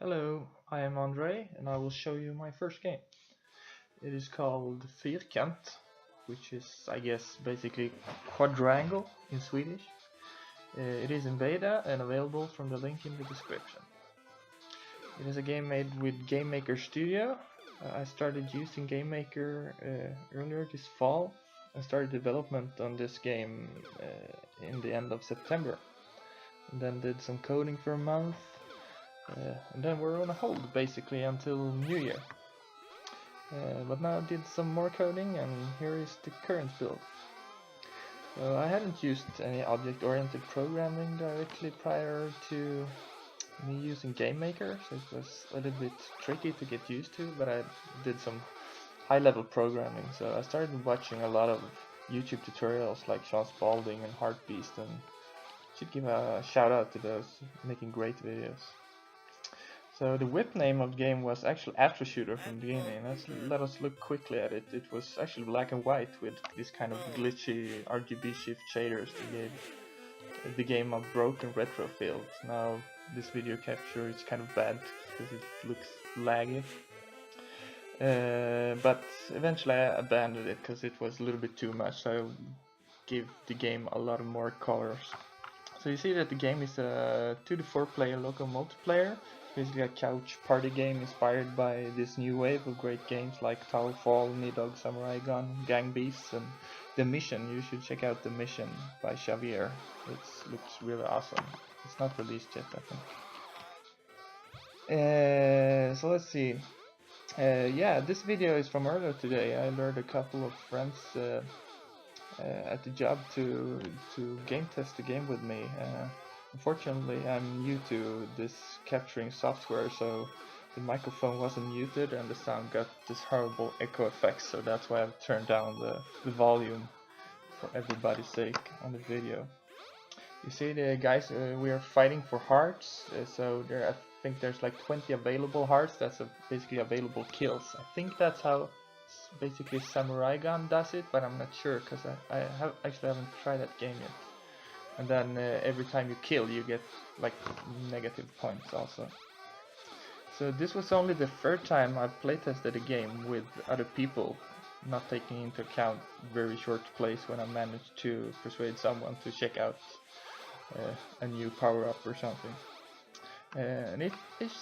Hello, I am Andre and I will show you my first game. It is called FYRKANT, which is, I guess, basically quadrangle in Swedish. It is in beta and available from the link in the description. It is a game made with Game Maker Studio. I started using Game Maker earlier this fall. I started development on this game in the end of September. And then did some coding for a month. And then we're on a hold basically until New Year. But now I did some more coding and here is the current build. I hadn't used any object-oriented programming directly prior to me using Game Maker, so it was a little bit tricky to get used to, but I did some high-level programming. So I started watching a lot of YouTube tutorials like Sean Spalding and Heartbeast, and should give a shout out to those making great videos. So the whip name of the game was actually After Shooter from the beginning. Let us look quickly at it. It was actually black and white with this kind of glitchy RGB shift shaders that gave the game a broken retro feel. Now this video capture is kind of bad because it looks laggy. But eventually I abandoned it because it was a little bit too much. So I gave the game a lot more colors. So you see that the game is a 2 to 4 player local multiplayer. Basically a couch party game inspired by this new wave of great games like Towerfall, Nidhogg, Samurai Gun, Gang Beasts, and The Mission. You should check out The Mission by Xavier. It looks really awesome. It's not released yet, I think. So let's see. Yeah, this video is from earlier today. I lured a couple of friends at the job to game test the game with me. Unfortunately, I'm new to this capturing software, so the microphone wasn't muted and the sound got this horrible echo effect, so that's why I've turned down the volume for everybody's sake on the video. You see the guys, we are fighting for hearts, so I think there's like 20 available hearts. That's basically available kills. I think that's how basically Samurai Gun does it, but I'm not sure because I actually haven't tried that game yet. And then every time you kill you get like negative points also. So this was only the third time I've playtested a game with other people, not taking into account very short plays when I managed to persuade someone to check out a new power-up or something. And it is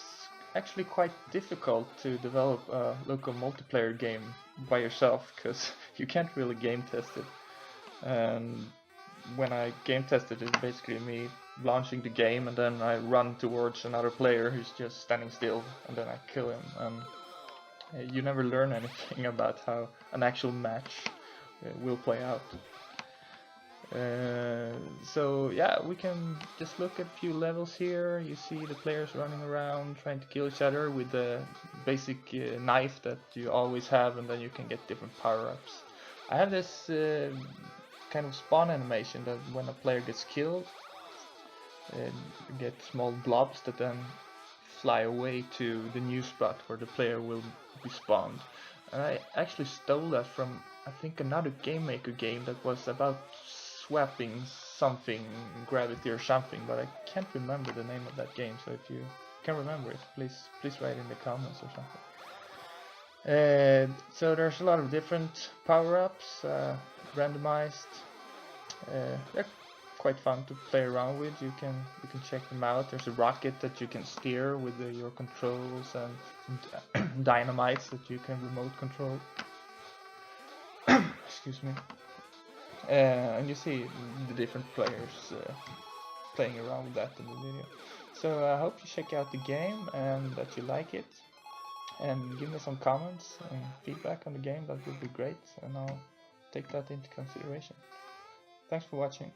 actually quite difficult to develop a local multiplayer game by yourself because you can't really game test it. And when I game tested it, basically me launching the game and then I run towards another player who's just standing still and then I kill him, and you never learn anything about how an actual match will play out. So yeah, we can just look at a few levels here. You see the players running around trying to kill each other with the basic knife that you always have, and then you can get different power-ups. I have this kind of spawn animation that when a player gets killed, you get small blobs that then fly away to the new spot where the player will be spawned. And I actually stole that from, I think, another Game Maker game that was about swapping something, gravity or something, but I can't remember the name of that game. So if you can remember it, please write in the comments or something. So there's a lot of different power-ups, randomized. They're quite fun to play around with. You can check them out. There's a rocket that you can steer with your controls, and some dynamites that you can remote control. Excuse me. And you see the different players playing around with that in the video. So I hope you check out the game and that you like it, and give me some comments and feedback on the game. That would be great, and I'll take that into consideration. Thanks for watching.